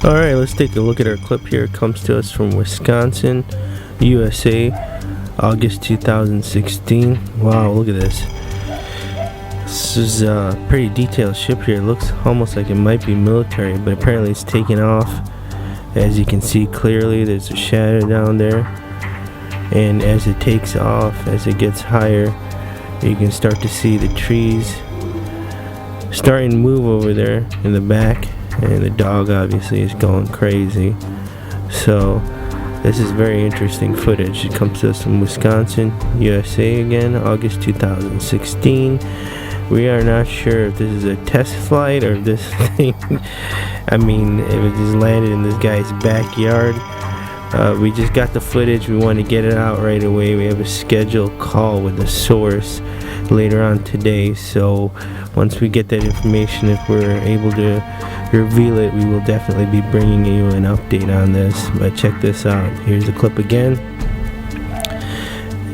Alright, let's take a look at our clip here. It comes to us from Wisconsin, USA, August 2016. Wow, look at this. This is a pretty detailed ship here. It looks almost like it might be military, but apparently it's taking off. As you can see clearly, there's a shadow down there. And as it takes off, as it gets higher, you can start to see the trees starting to move over there in the back. And the dog obviously is going crazy. So this is very interesting footage. It comes to us from Wisconsin, USA again, August 2016. We are not sure if this is a test flight or if this thing, I mean, if it just landed in this guy's backyard. We just got the footage. We want to get it out right away. We have a scheduled call with the source later on today. So once we get that information, if we're able to reveal it, we will definitely be bringing you an update on this. But check this out. Here's the clip again.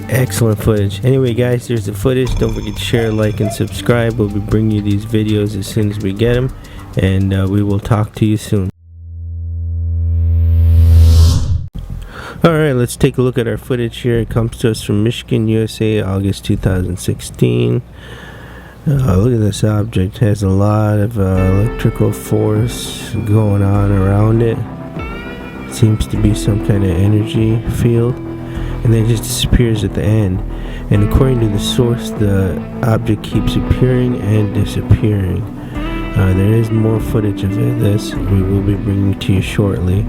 Excellent footage. Anyway guys, there's the footage. Don't forget to share, like, and subscribe. We'll be bringing you these videos as soon as we get them, and we will talk to you soon. Alright, let's take a look at our footage here. It comes to us from Michigan, USA, August 2016. Look at this object. It has a lot of electrical force going on around it. Seems to be some kind of energy field, and then it just disappears at the end. And according to the source, the object keeps appearing and disappearing. There is more footage of this we will be bringing to you shortly,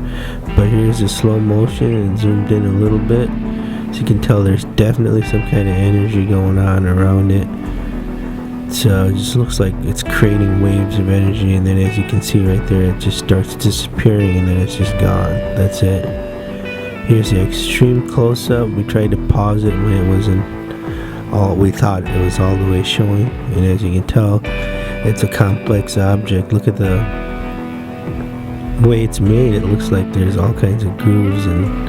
but here's the slow motion and zoomed in a little bit, so you can tell there's definitely some kind of energy going on around it. So it just looks like it's creating waves of energy, and then as you can see right there, it just starts disappearing and then it's just gone. That's it. Here's the extreme close-up. We tried to pause it when it wasn't all, we thought it was all the way showing, and as you can tell, it's a complex object. Look at the way it's made. It looks like there's all kinds of grooves and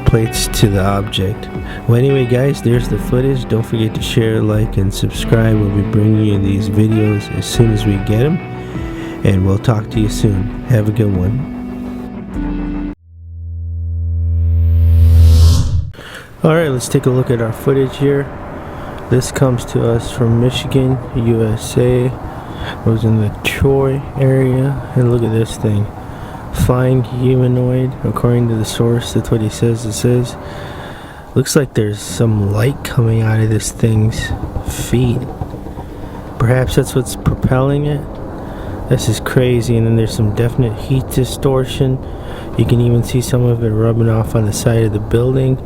plates to the object. Well, anyway guys, there's the footage. Don't forget to share, like, and subscribe. We'll be bringing you these videos as soon as we get them, and we'll talk to you soon. Have a good one. Alright, let's take a look at our footage here. This comes to us from Michigan, USA. It was in the Troy area, and look at this thing. Flying humanoid, according to the source. That's what he says this is. Looks like there's some light coming out of this thing's feet. Perhaps that's what's propelling it. This is crazy. And then there's some definite heat distortion. You can even see some of it rubbing off on the side of the building.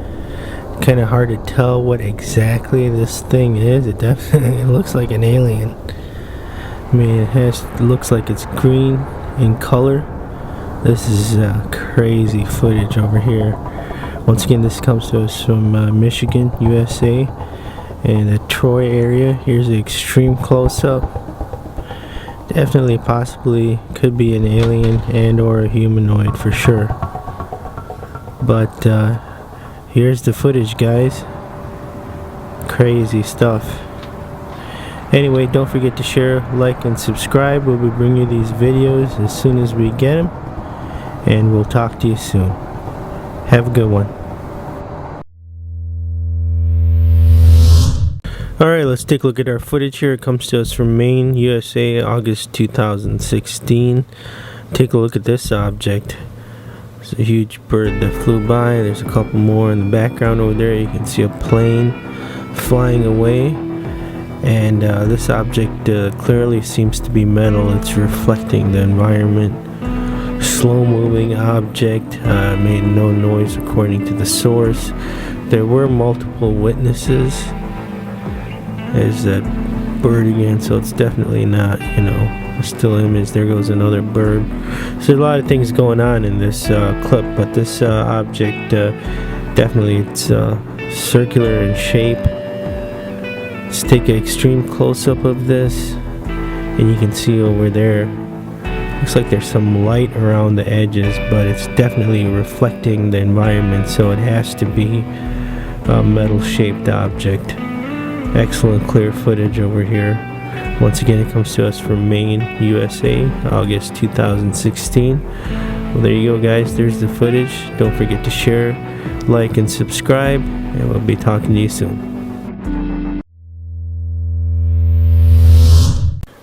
Kind of hard to tell what exactly this thing is. It definitely looks like an alien. I mean, it looks like it's green in color. This is crazy footage over here. Once again, this comes to us from Michigan, USA, in the Troy area. Here's the extreme close-up. Definitely, possibly, could be an alien and or a humanoid for sure. But here's the footage, guys. Crazy stuff. Anyway, don't forget to share, like, and subscribe. We'll be bringing you these videos as soon as we get them, and we'll talk to you soon. Have a good one. Alright, let's take a look at our footage here. It comes to us from Maine, USA, August 2016. Take a look at this object. It's a huge bird that flew by. There's a couple more in the background over there. You can see a plane flying away. And this object clearly seems to be metal. It's reflecting the environment. Slow moving object, made no noise according to the source. There were multiple witnesses. There's that bird again, so it's definitely not, a still image. There goes another bird. So there's a lot of things going on in this clip, but this object definitely, it's circular in shape. Let's take an extreme close-up of this, and you can see over there, looks like there's some light around the edges, but it's definitely reflecting the environment, so it has to be a metal shaped object. Excellent clear footage over here. Once again, it comes to us from Maine, USA, August 2016. Well, there you go, guys. There's the footage. Don't forget to share, like, and subscribe, and we'll be talking to you soon.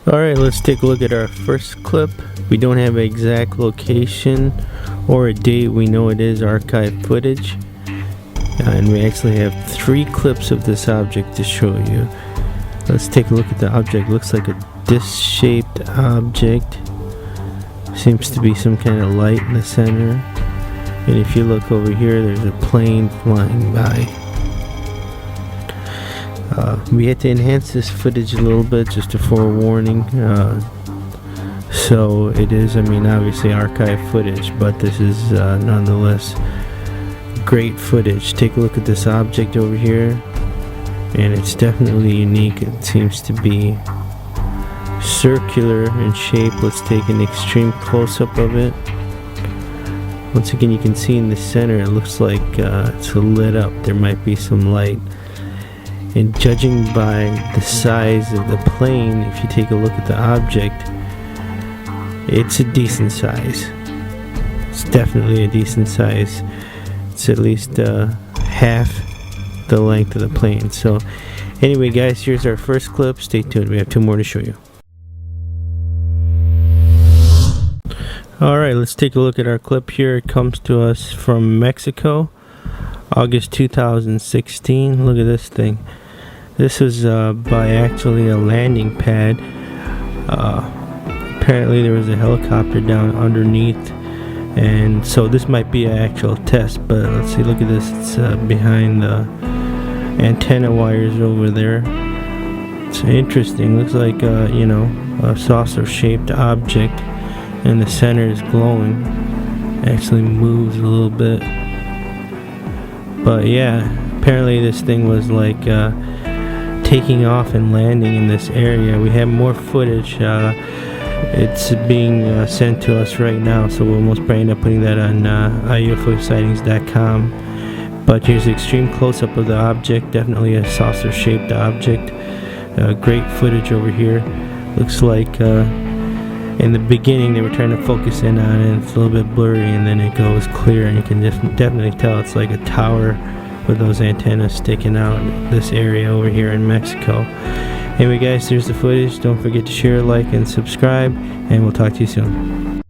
Alright, let's take a look at our first clip. We don't have an exact location or a date. We know it is archive footage. And we actually have 3 clips of this object to show you. Let's take a look at the object. Looks like a disc-shaped object. Seems to be some kind of light in the center. And if you look over here, there's a plane flying by. We had to enhance this footage a little bit, just a forewarning. So it is, obviously archive footage, but this is nonetheless great footage. Take a look at this object over here, and it's definitely unique. It seems to be circular in shape. Let's take an extreme close-up of it. Once again, you can see in the center, it looks like it's lit up. There might be some light. And judging by the size of the plane, if you take a look at the object, it's a decent size. It's definitely a decent size. It's at least half the length of the plane. So anyway, guys, here's our first clip. Stay tuned. We have 2 more to show you. Alright, let's take a look at our clip here. It comes to us from Mexico, August 2016. Look at this thing. This was by actually a landing pad. Apparently there was a helicopter down underneath, and so this might be an actual test, but let's see. Look at this. It's behind the antenna wires over there. It's interesting. Looks like a saucer shaped object, and the center is glowing. Actually moves a little bit, but yeah, apparently this thing was like taking off and landing in this area. We have more footage. It's being sent to us right now, so we'll most probably end up putting that on iUFOSightings.com. But here's an extreme close-up of the object. Definitely a saucer-shaped object. Great footage over here. Looks like in the beginning they were trying to focus in on it. It's a little bit blurry, and then it goes clear, and you can definitely tell it's like a tower with those antennas sticking out in this area over here in Mexico. Anyway, guys, there's the footage. Don't forget to share, like, and subscribe, and we'll talk to you soon.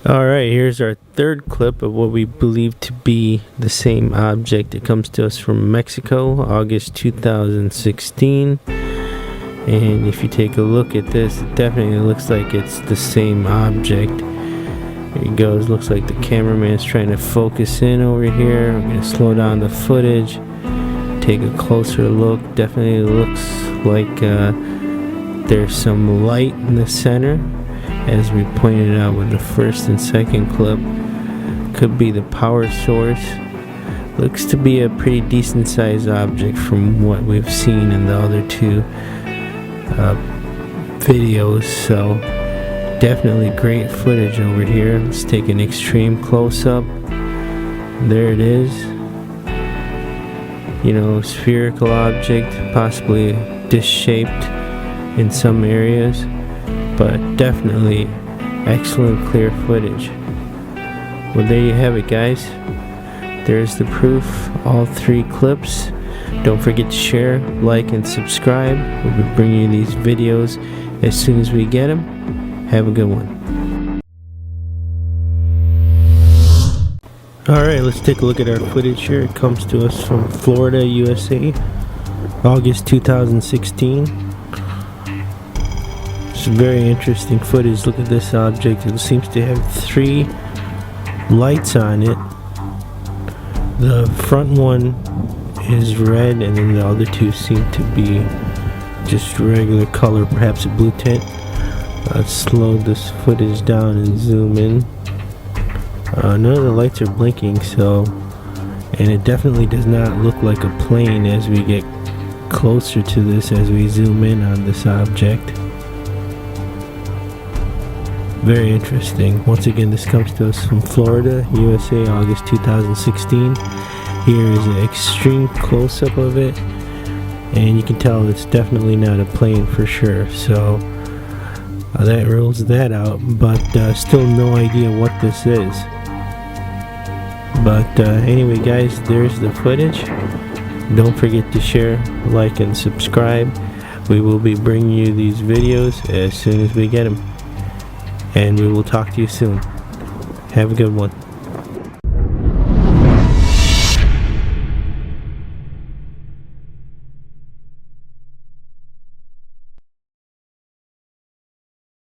Alright, here's our third clip of what we believe to be the same object. It comes to us from Mexico, August 2016. And if you take a look at this, it definitely looks like it's the same object. Here he goes. Looks like the cameraman's trying to focus in over here. I'm going to slow down the footage, take a closer look. Definitely looks like there's some light in the center, as we pointed out with the first and second clip. Could be the power source. Looks to be a pretty decent sized object from what we've seen in the other 2 videos. So definitely great footage over here. Let's take an extreme close-up. There it is. Spherical object, possibly disc-shaped in some areas, but definitely excellent clear footage. Well, there you have it, guys. There's the proof. All 3 clips. Don't forget to share, like, and subscribe. We'll be bringing you these videos as soon as we get them. Have a good one. Alright, let's take a look at our footage here. It comes to us from Florida, USA, August 2016. It's very interesting footage. Look at this object. It seems to have 3 lights on it. The front one is red, and then the other 2 seem to be just regular color, perhaps a blue tint. Let's slow this footage down and zoom in. None of the lights are blinking, and it definitely does not look like a plane as we get closer to this, as we zoom in on this object. Very interesting. Once again, this comes to us from Florida, USA, August 2016. Here is an extreme close-up of it. and you can tell it's definitely not a plane for sure. So that rules that out, but still no idea what this is. But anyway guys, there's the footage. Don't forget to share, like, and subscribe. We will be bringing you these videos as soon as we get them, and we will talk to you soon. Have a good one.